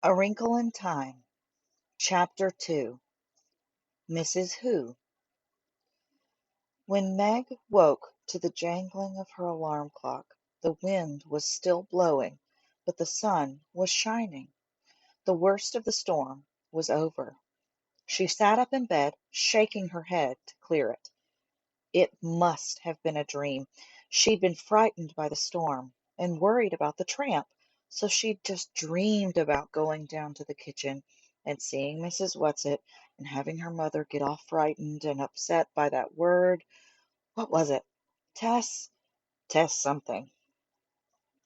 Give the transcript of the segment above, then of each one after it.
A Wrinkle in Time, Chapter 2. Mrs. Who. When Meg woke to the jangling of her alarm clock, the wind was still blowing, but the sun was shining. The worst of the storm was over. She sat up in bed, shaking her head to clear it. It must have been a dream. She'd been frightened by the storm and worried about the tramp, so she'd just dreamed about going down to the kitchen and seeing Mrs. Whatsit and having her mother get all frightened and upset by that word. What was it? Tess? Tess something.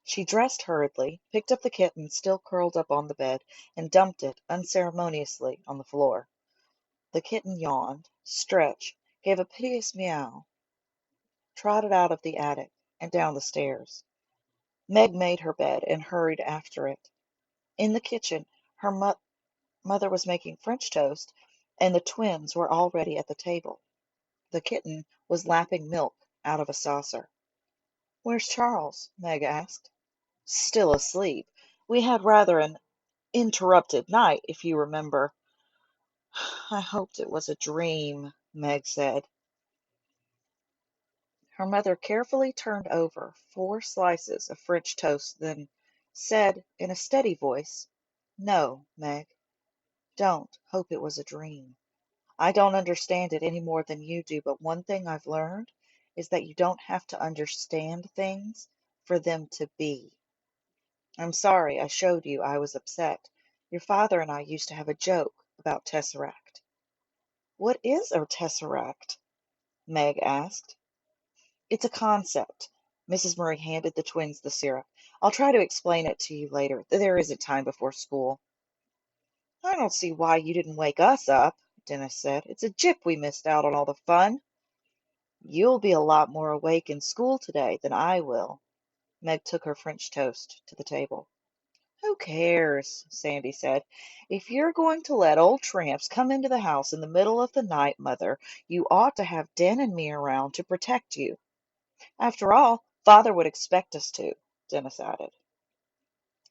She dressed hurriedly, picked up the kitten still curled up on the bed, and dumped it unceremoniously on the floor. The kitten yawned, stretched, gave a piteous meow, trotted out of the attic and down the stairs. Meg made her bed and hurried after it. In the kitchen, her mother was making French toast, and the twins were already at the table. The kitten was lapping milk out of a saucer. "Where's Charles?" Meg asked. "Still asleep. We had rather an interrupted night, if you remember." "I hoped it was a dream," Meg said. Her mother carefully turned over 4 slices of French toast, then said in a steady voice, "No, Meg, don't hope it was a dream. I don't understand it any more than you do, but one thing I've learned is that you don't have to understand things for them to be. I'm sorry I showed you I was upset. Your father and I used to have a joke about tesseract." "What is a tesseract?" Meg asked. "It's a concept." Mrs. Murray handed the twins the syrup. "I'll try to explain it to you later. There isn't time before school." "I don't see why you didn't wake us up," Dennis said. "It's a jip we missed out on all the fun." "You'll be a lot more awake in school today than I will." Meg took her French toast to the table. "Who cares?" Sandy said. "If you're going to let old tramps come into the house in the middle of the night, Mother, you ought to have Den and me around to protect you. After all, Father would expect us to," Dennis added.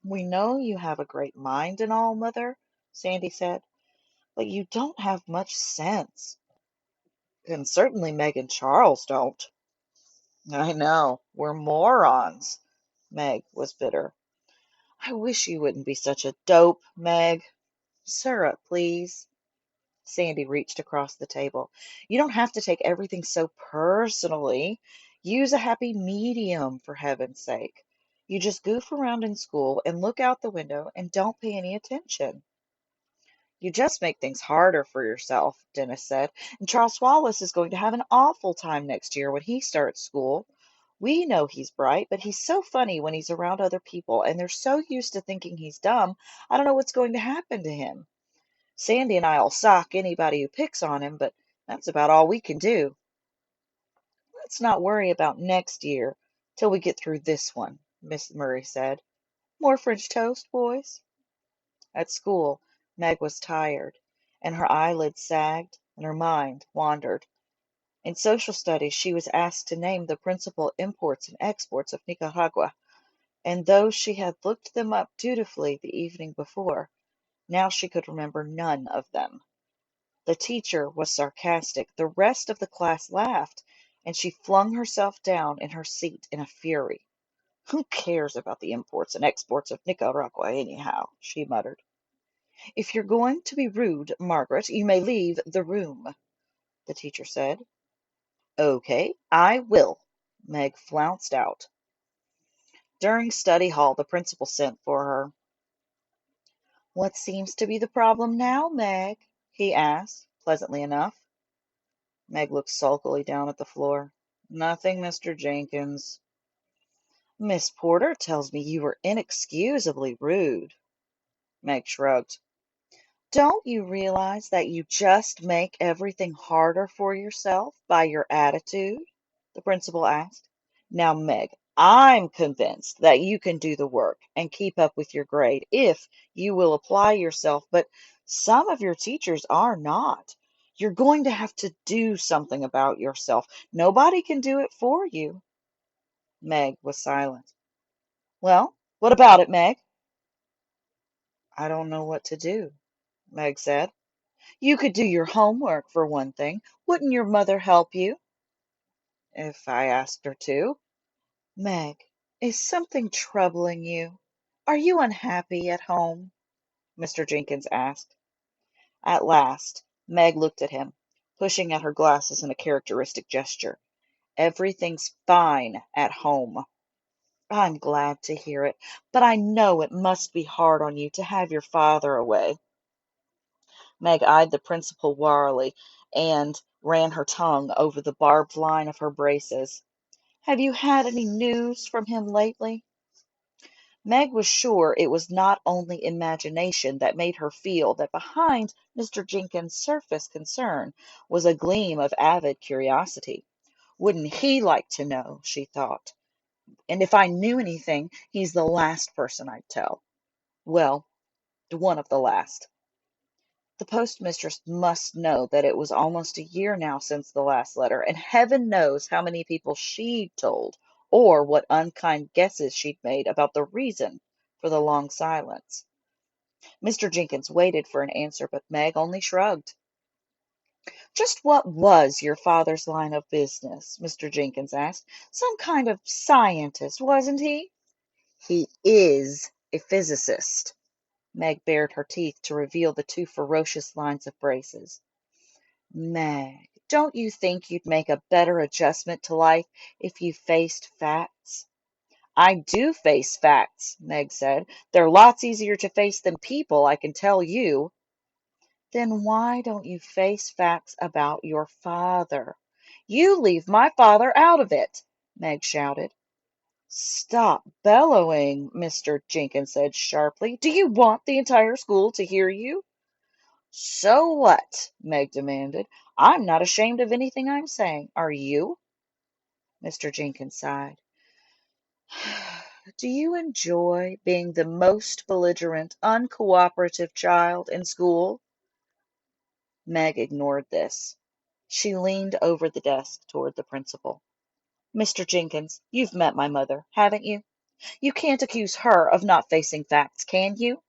"We know you have a great mind and all, Mother," Sandy said, "but you don't have much sense. And certainly Meg and Charles don't." "I know. We're morons." Meg was bitter. "I wish you wouldn't be such a dope, Meg." "Syrup, please." Sandy reached across the table. "You don't have to take everything so personally. Use a happy medium, for heaven's sake. You just goof around in school and look out the window and don't pay any attention." "You just make things harder for yourself," Dennis said. "And Charles Wallace is going to have an awful time next year when he starts school. We know he's bright, but he's so funny when he's around other people, and they're so used to thinking he's dumb, I don't know what's going to happen to him. Sandy and I'll sock anybody who picks on him, but that's about all we can do." "Let's not worry about next year till we get through this one," Miss Murray said. "More French toast, boys?" At school, Meg was tired, and her eyelids sagged, and her mind wandered. In social studies she was asked to name the principal imports and exports of Nicaragua, and though she had looked them up dutifully the evening before, now she could remember none of them. The teacher was sarcastic, the rest of the class laughed, and she flung herself down in her seat in a fury. "Who cares about the imports and exports of Nicaragua, anyhow?" she muttered. "If you're going to be rude, Margaret, you may leave the room," the teacher said. "Okay, I will." Meg flounced out. During study hall, the principal sent for her. "What seems to be the problem now, Meg?" he asked, pleasantly enough. Meg looked sulkily down at the floor. "Nothing, Mr. Jenkins." "Miss Porter tells me you were inexcusably rude." Meg shrugged. "Don't you realize that you just make everything harder for yourself by your attitude?" the principal asked. "Now, Meg, I'm convinced that you can do the work and keep up with your grade if you will apply yourself, but some of your teachers are not. You're going to have to do something about yourself. Nobody can do it for you." Meg was silent. "Well, what about it, Meg?" I don't know what to do, Meg said. You could do your homework for one thing. Wouldn't your mother help you? If I asked her to. Meg, is something troubling you? Are you unhappy at home? Mr. Jenkins asked. At last, Meg looked at him, pushing at her glasses in a characteristic gesture. Everything's fine at home. I'm glad to hear it, but I know it must be hard on you to have your father away. Meg eyed the principal warily and ran her tongue over the barbed line of her braces. Have you had any news from him lately? Meg was sure it was not only imagination that made her feel that behind Mr. Jenkins' surface concern was a gleam of avid curiosity. Wouldn't he like to know, she thought. And if I knew anything, he's the last person I'd tell. Well, one of the last. The postmistress must know that it was almost a year now since the last letter, and heaven knows how many people she'd told, or what unkind guesses she'd made about the reason for the long silence. Mr. Jenkins waited for an answer, but Meg only shrugged. Just what was your father's line of business? Mr. Jenkins asked. Some kind of scientist, wasn't he? He is a physicist. Meg bared her teeth to reveal the two ferocious lines of braces. Meg, don't you think you'd make a better adjustment to life if you faced facts? I do face facts, Meg said. They're lots easier to face than people, I can tell you. Then why don't you face facts about your father? You leave my father out of it, Meg shouted. Stop bellowing, Mr. Jenkins said sharply. Do you want the entire school to hear you? So what? Meg demanded. I'm not ashamed of anything I'm saying. Are you? Mr. Jenkins sighed. Do you enjoy being the most belligerent, uncooperative child in school? Meg ignored this. She leaned over the desk toward the principal. Mr. Jenkins, you've met my mother, haven't you? You can't accuse her of not facing facts, can you?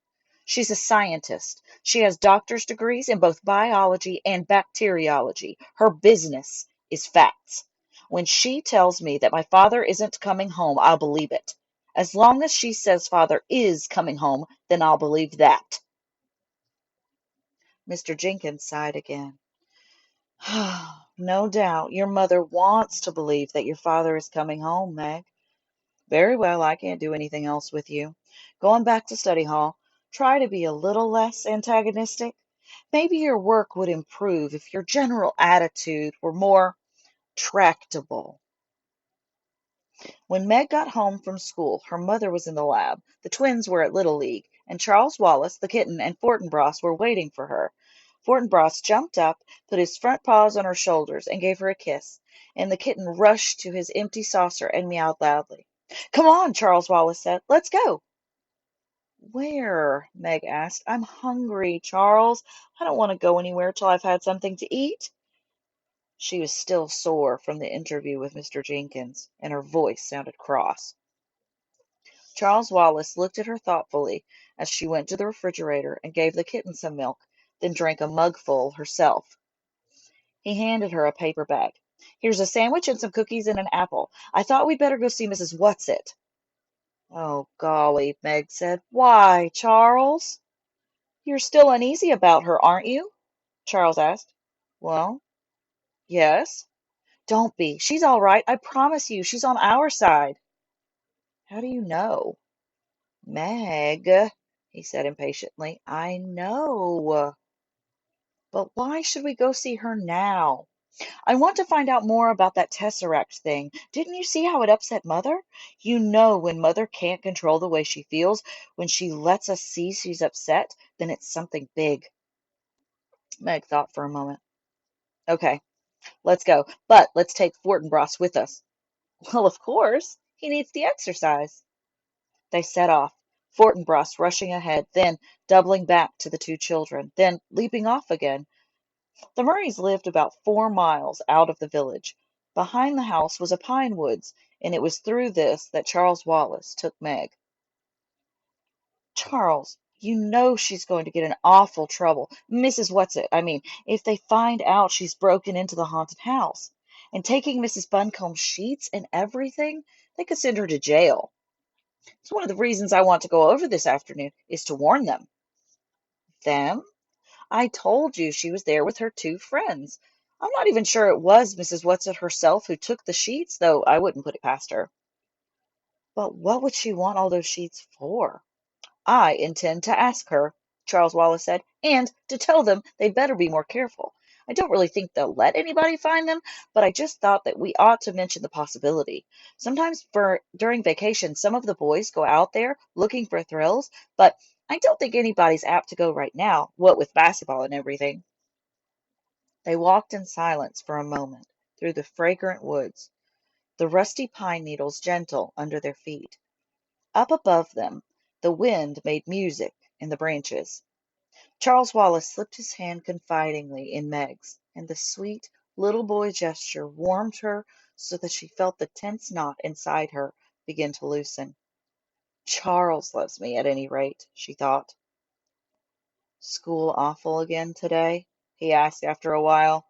She's a scientist. She has doctor's degrees in both biology and bacteriology. Her business is facts. When she tells me that my father isn't coming home, I'll believe it. As long as she says father is coming home, then I'll believe that. Mr. Jenkins sighed again. No doubt your mother wants to believe that your father is coming home, Meg. Very well, I can't do anything else with you. Going back to study hall, try to be a little less antagonistic. Maybe your work would improve if your general attitude were more tractable. When Meg got home from school, her mother was in the lab, the twins were at Little League, and Charles Wallace, the kitten, and Fortinbras were waiting for her. Fortinbras jumped up, put his front paws on her shoulders, and gave her a kiss, and the kitten rushed to his empty saucer and meowed loudly. Come on, Charles Wallace said. Let's go. Where? Meg asked. I'm hungry, Charles. I don't want to go anywhere till I've had something to eat. She was still sore from the interview with Mr. Jenkins, and her voice sounded cross. Charles Wallace looked at her thoughtfully as she went to the refrigerator and gave the kitten some milk, then drank a mugful herself. He handed her a paper bag. Here's a sandwich and some cookies and an apple. I thought we'd better go see Mrs. Whatsit. Oh, golly, Meg said. Why, Charles? You're still uneasy about her, aren't you? Charles asked. Well, yes. Don't be. She's all right. I promise you, she's on our side. How do you know? Meg, he said impatiently. I know. But why should we go see her now? I want to find out more about that tesseract thing. Didn't you see how it upset Mother? You know when Mother can't control the way she feels, when she lets us see she's upset, then it's something big. Meg thought for a moment. Okay, let's go. But let's take Fortinbras with us. Well, of course. He needs the exercise. They set off, Fortinbras rushing ahead, then doubling back to the two children, then leaping off again. The Murrays lived about 4 miles out of the village. Behind the house was a pine woods, and it was through this that Charles Wallace took Meg. Charles, You know she's going to get in awful trouble. Mrs. Whatsit, I mean, if they find out she's broken into the haunted house. And taking Mrs. Buncombe's sheets and everything, they could send her to jail. It's one of the reasons I want to go over this afternoon, is to warn them. Them? I told you she was there with her two friends. I'm not even sure it was Mrs. Whatsit herself who took the sheets, though I wouldn't put it past her. But what would she want all those sheets for? I intend to ask her, Charles Wallace said, and to tell them they'd better be more careful. I don't really think they'll let anybody find them, but I just thought that we ought to mention the possibility. Sometimes during vacation, some of the boys go out there looking for thrills, but I don't think anybody's apt to go right now, what with basketball and everything. They walked in silence for a moment through the fragrant woods, the rusty pine needles gentle under their feet. Up above them, the wind made music in the branches. Charles Wallace slipped his hand confidingly in Meg's, and the sweet little boy gesture warmed her so that she felt the tense knot inside her begin to loosen. Charles loves me, at any rate, she thought. School awful again today? He asked after a while.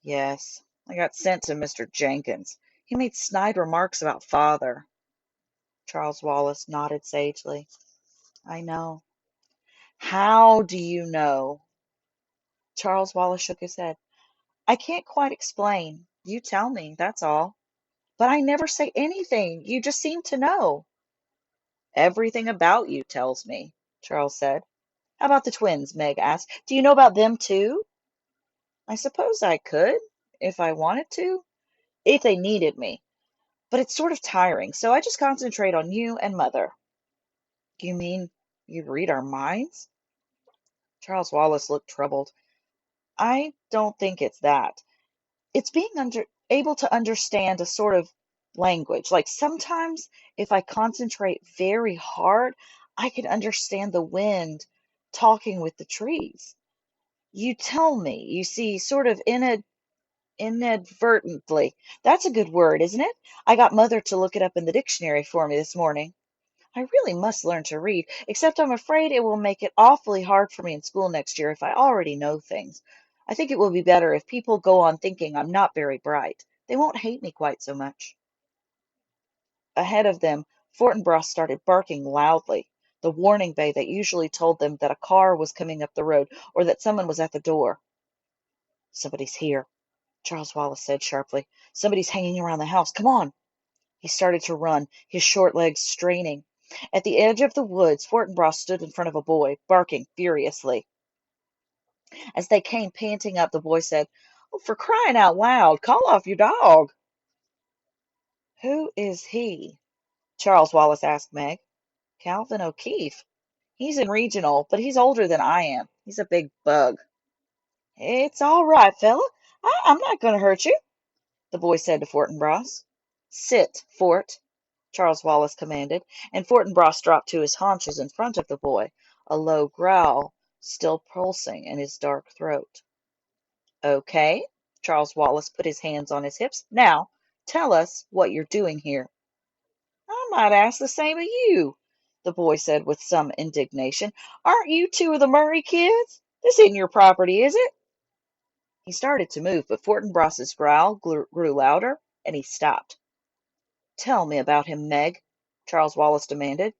Yes, I got sent to Mr. Jenkins. He made snide remarks about father. Charles Wallace nodded sagely. I know. How do you know? Charles Wallace shook his head. I can't quite explain. You tell me, that's all. But I never say anything. You just seem to know. Everything about you tells me, Charles said. How about the twins? Meg asked. Do you know about them too? I suppose I could, if I wanted to, if they needed me. But it's sort of tiring, so I just concentrate on you and Mother. You mean you read our minds? Charles Wallace looked troubled. I don't think it's that. It's being able to understand a sort of language. Like sometimes if I concentrate very hard, I can understand the wind talking with the trees. You tell me, you see, sort of inadvertently. That's a good word, isn't it? I got Mother to look it up in the dictionary for me this morning. I really must learn to read, except I'm afraid it will make it awfully hard for me in school next year if I already know things. I think it will be better if people go on thinking I'm not very bright. They won't hate me quite so much. Ahead of them, Fortinbras started barking loudly, the warning bay that usually told them that a car was coming up the road or that someone was at the door. Somebody's here, Charles Wallace said sharply. Somebody's hanging around the house. Come on. He started to run, his short legs straining. At the edge of the woods, Fortinbras stood in front of a boy, barking furiously. As they came panting up, the boy said, "Oh, for crying out loud, call off your dog." Who is he? Charles Wallace asked Meg. Calvin O'Keefe. He's in regional, but he's older than I am. He's a big bug. It's all right, fella. I'm not going to hurt you, the boy said to Fortinbras. Sit, Fort, Charles Wallace commanded, and Fortinbras dropped to his haunches in front of the boy, a low growl still pulsing in his dark throat. Okay, Charles Wallace put his hands on his hips. Now, tell us what you're doing here. I might ask the same of you, the boy said with some indignation. Aren't you two of the Murray kids? This isn't your property, is it? He started to move, but Fortinbras's growl grew louder, and he stopped. Tell me about him, Meg, Charles Wallace demanded.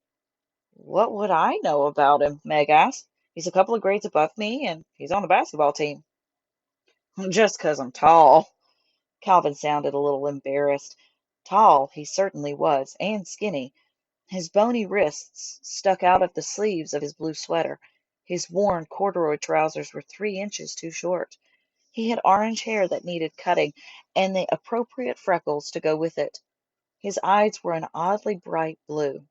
What would I know about him? Meg asked. He's a couple of grades above me, and he's on the basketball team. Just 'cause I'm tall. Calvin sounded a little embarrassed. Tall he certainly was, and skinny. His bony wrists stuck out of the sleeves of his blue sweater. His worn corduroy trousers were 3 inches too short. He had orange hair that needed cutting, and the appropriate freckles to go with it. His eyes were an oddly bright blue.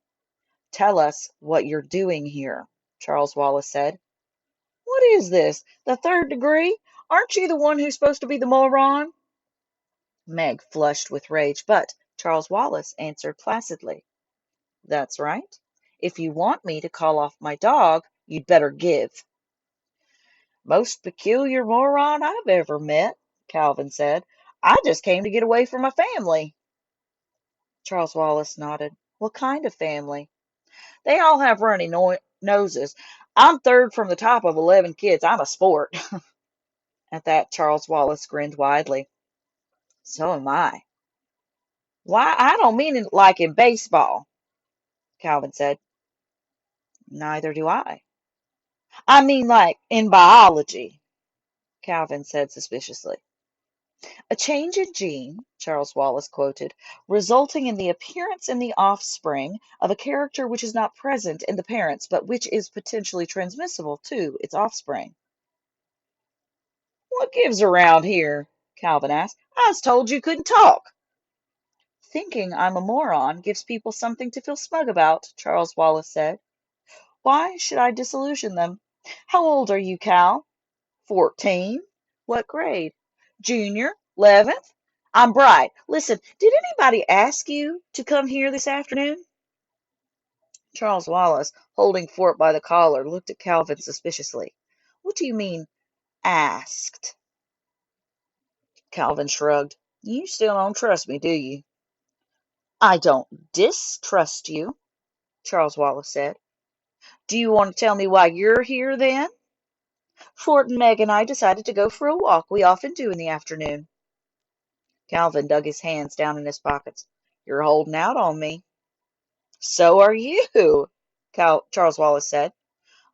Tell us what you're doing here, Charles Wallace said. What is this? The third degree? Aren't you the one who's supposed to be the moron? Meg flushed with rage, but Charles Wallace answered placidly. That's right. If you want me to call off my dog, you'd better give. Most peculiar moron I've ever met, Calvin said. I just came to get away from my family. Charles Wallace nodded. What kind of family? They all have runny noses. I'm third from the top of 11 kids. I'm a sport. At that, Charles Wallace grinned widely. So am I. Why, I don't mean it like in baseball, Calvin said. Neither do I. I mean like in biology, Calvin said suspiciously. A change in gene, Charles Wallace quoted, resulting in the appearance in the offspring of a character which is not present in the parents, but which is potentially transmissible to its offspring. What gives around here? Calvin asked. I was told you couldn't talk. Thinking I'm a moron gives people something to feel smug about, Charles Wallace said. Why should I disillusion them? How old are you, Cal? 14. What grade? Junior? 11th? I'm bright. Listen, did anybody ask you to come here this afternoon? Charles Wallace, holding Fort by the collar, looked at Calvin suspiciously. What do you mean, asked? Calvin shrugged. You still don't trust me, do you? I don't distrust you, Charles Wallace said. Do you want to tell me why you're here, then? Fort and Meg and I decided to go for a walk. We often do in the afternoon. Calvin dug his hands down in his pockets. You're holding out on me. So are you, Charles Wallace said.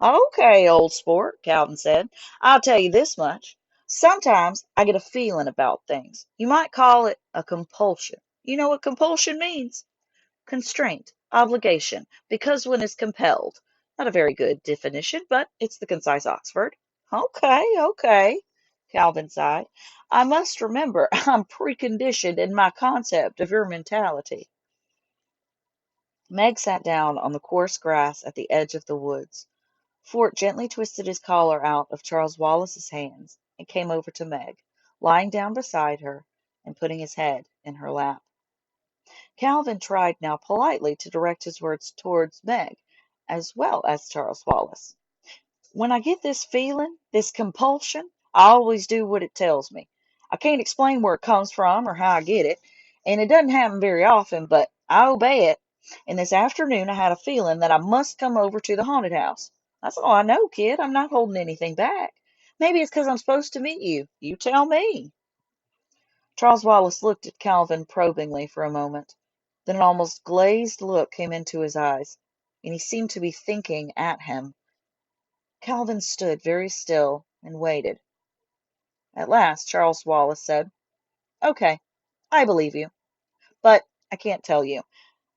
Okay, old sport, Calvin said. I'll tell you this much. Sometimes I get a feeling about things. You might call it a compulsion. You know what compulsion means? Constraint, obligation, because one is compelled. Not a very good definition, but it's the concise Oxford. Okay, Calvin sighed. I must remember I'm preconditioned in my concept of your mentality. Meg sat down on the coarse grass at the edge of the woods. Fort gently twisted his collar out of Charles Wallace's hands and came over to Meg, lying down beside her and putting his head in her lap. Calvin tried now politely to direct his words towards Meg, as well as Charles Wallace. When I get this feeling, this compulsion, I always do what it tells me. I can't explain where it comes from or how I get it, and it doesn't happen very often, but I obey it. And this afternoon I had a feeling that I must come over to the haunted house. That's all I know, kid. I'm not holding anything back. Maybe it's 'cause I'm supposed to meet you. You tell me. Charles Wallace looked at Calvin probingly for a moment. Then an almost glazed look came into his eyes, and he seemed to be thinking at him. Calvin stood very still and waited. At last Charles Wallace said, Okay, I believe you, but I can't tell you.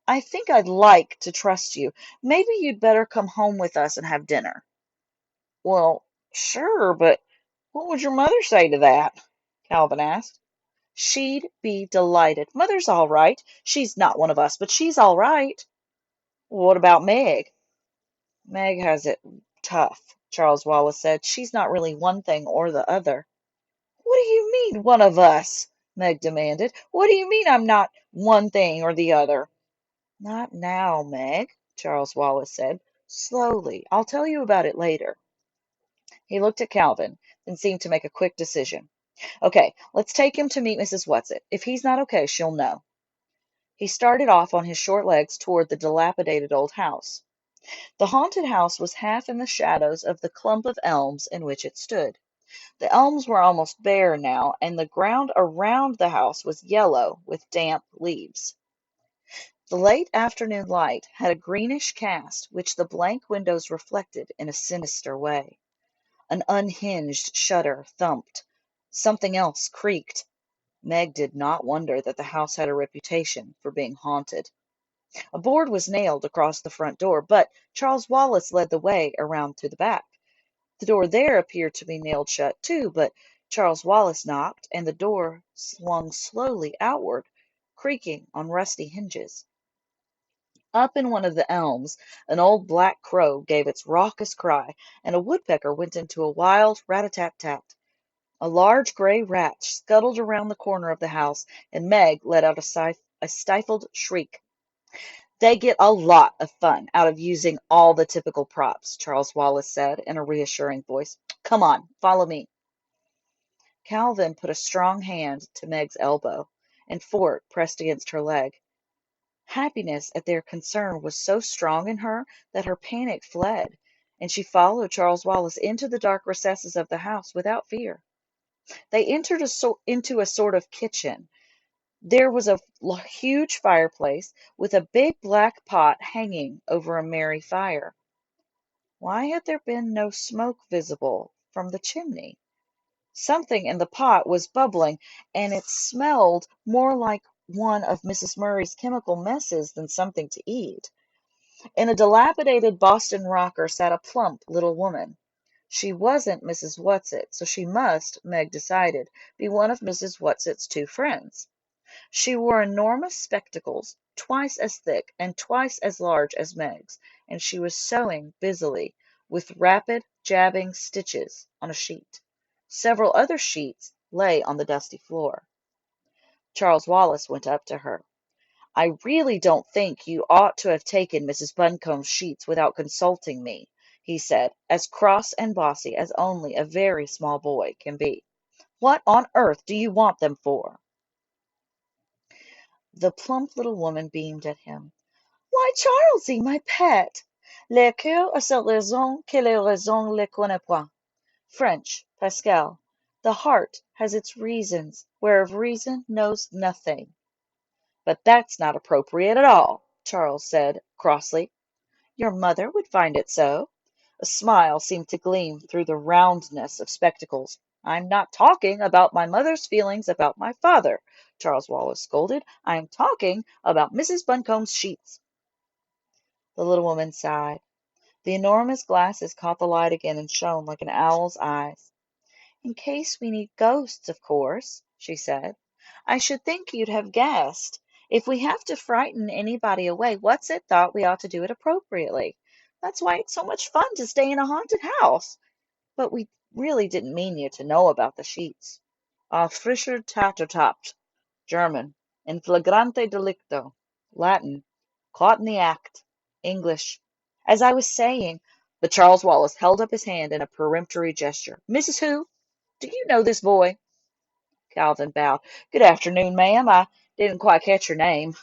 I think I'd like to trust you. Maybe you'd better come home with us and have dinner. Well, sure, but what would your mother say to that? Calvin asked. She'd be delighted. Mother's all right. She's not one of us, but she's all right. What about Meg? Meg has it tough, Charles Wallace said. She's not really one thing or the other. What do you mean, one of us? Meg demanded. What do you mean I'm not one thing or the other? Not now, Meg, Charles Wallace said. Slowly. I'll tell you about it later. He looked at Calvin, then seemed to make a quick decision. Okay, let's take him to meet Mrs. Whatsit. If he's not okay, she'll know. He started off on his short legs toward the dilapidated old house. The haunted house was half in the shadows of the clump of elms in which it stood. The elms were almost bare now, and the ground around the house was yellow with damp leaves. The late afternoon light had a greenish cast which the blank windows reflected in a sinister way. An unhinged shutter thumped. Something else creaked. Meg did not wonder that the house had a reputation for being haunted. A board was nailed across the front door, but Charles Wallace led the way around to the back. The door there appeared to be nailed shut too, but Charles Wallace knocked, and the door swung slowly outward, creaking on rusty hinges. Up in one of the elms, an old black crow gave its raucous cry, and a woodpecker went into a wild rat-a-tat-tat. A large gray rat scuttled around the corner of the house, and Meg let out a stifled shriek. They get a lot of fun out of using all the typical props, Charles Wallace said in a reassuring voice. Come on, follow me. Calvin put a strong hand to Meg's elbow, and Fort pressed against her leg. Happiness at their concern was so strong in her that her panic fled. and she followed Charles Wallace into the dark recesses of the house without fear. They entered into a sort of kitchen. There was a huge fireplace with a big black pot hanging over a merry fire. Why had there been no smoke visible from the chimney? Something in the pot was bubbling, and it smelled more like one of Mrs. Murray's chemical messes than something to eat. In a dilapidated Boston rocker sat a plump little woman. She wasn't Mrs. Whatsit, so she must, Meg decided, be one of Mrs. Whatsit's two friends. She wore enormous spectacles, twice as thick and twice as large as Meg's, and she was sewing busily, with rapid, jabbing stitches on a sheet. Several other sheets lay on the dusty floor. Charles Wallace went up to her. "I really don't think you ought to have taken Mrs. Buncombe's sheets without consulting me," he said, as cross and bossy as only a very small boy can be. "What on earth do you want them for?" The plump little woman beamed at him. "Why, Charlesy, my pet, le cœur a sa raison que la raison ne connaît point. French, Pascal. The heart has its reasons, whereof reason knows nothing." "But that's not appropriate at all," Charles said crossly. "Your mother would find it so." A smile seemed to gleam through the roundness of spectacles. "I'm not talking about my mother's feelings about my father," Charles Wallace scolded. "I am talking about Mrs. Buncombe's sheets." The little woman sighed. The enormous glasses caught the light again and shone like an owl's eyes. "In case we need ghosts, of course," she said. "I should think you'd have guessed. If we have to frighten anybody away, Whatsit thought we ought to do it appropriately. That's why it's so much fun to stay in a haunted house. But we really didn't mean you to know about the sheets." Frischer Tattertapt, German. In flagrante delicto, Latin. Caught in the act, English. "As I was saying," but Charles Wallace held up his hand in a peremptory gesture. "Mrs. Who? Do you know this boy?" Calvin bowed. "Good afternoon, ma'am. I didn't quite catch your name."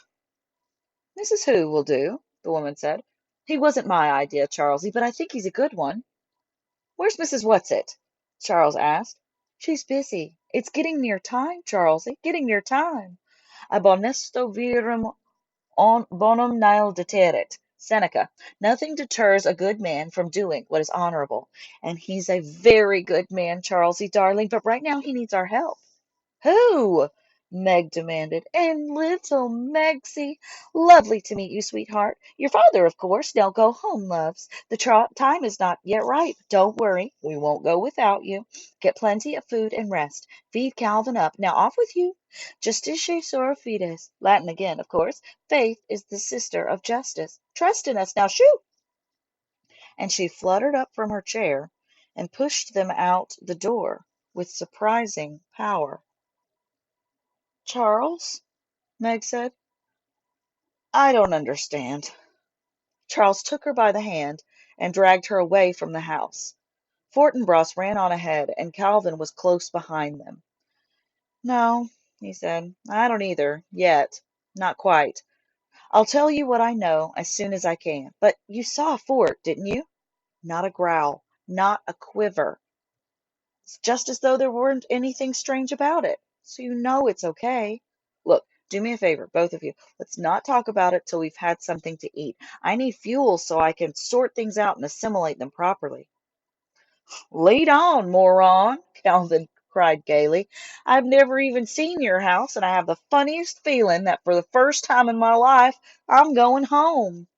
"Mrs. Who will do," the woman said. "He wasn't my idea, Charlesy, but I think he's a good one." "Where's Mrs. Whatsit?" Charles asked. "She's busy. It's getting near time, Charlesy, getting near time. Ab honesto virum bonum nihil deterret. Seneca. Nothing deters a good man from doing what is honorable. And he's a very good man, Charlesy, darling, but right now he needs our help." "Who?" Meg demanded. "And little Megsie. Lovely to meet you, sweetheart. Your father, of course. Now go home, loves. The time is not yet ripe. Don't worry. We won't go without you. Get plenty of food and rest. Feed Calvin up. Now off with you. Justitia sora fides. Latin again, of course. Faith is the sister of justice. Trust in us. Now shoo!" And she fluttered up from her chair and pushed them out the door with surprising power. "Charles," Meg said, "I don't understand." Charles took her by the hand and dragged her away from the house. Fortinbras ran on ahead, and Calvin was close behind them. "No," he said, "I don't either, yet. Not quite. I'll tell you what I know as soon as I can. But you saw Fort, didn't you?" "Not a growl, not a quiver. It's just as though there weren't anything strange about it. So you know it's okay. Look, do me a favor, both of you. Let's not talk about it till we've had something to eat. I need fuel so I can sort things out and assimilate them properly." "Lead on, moron!" Calvin cried gaily. "I've never even seen your house, and I have the funniest feeling that for the first time in my life I'm going home."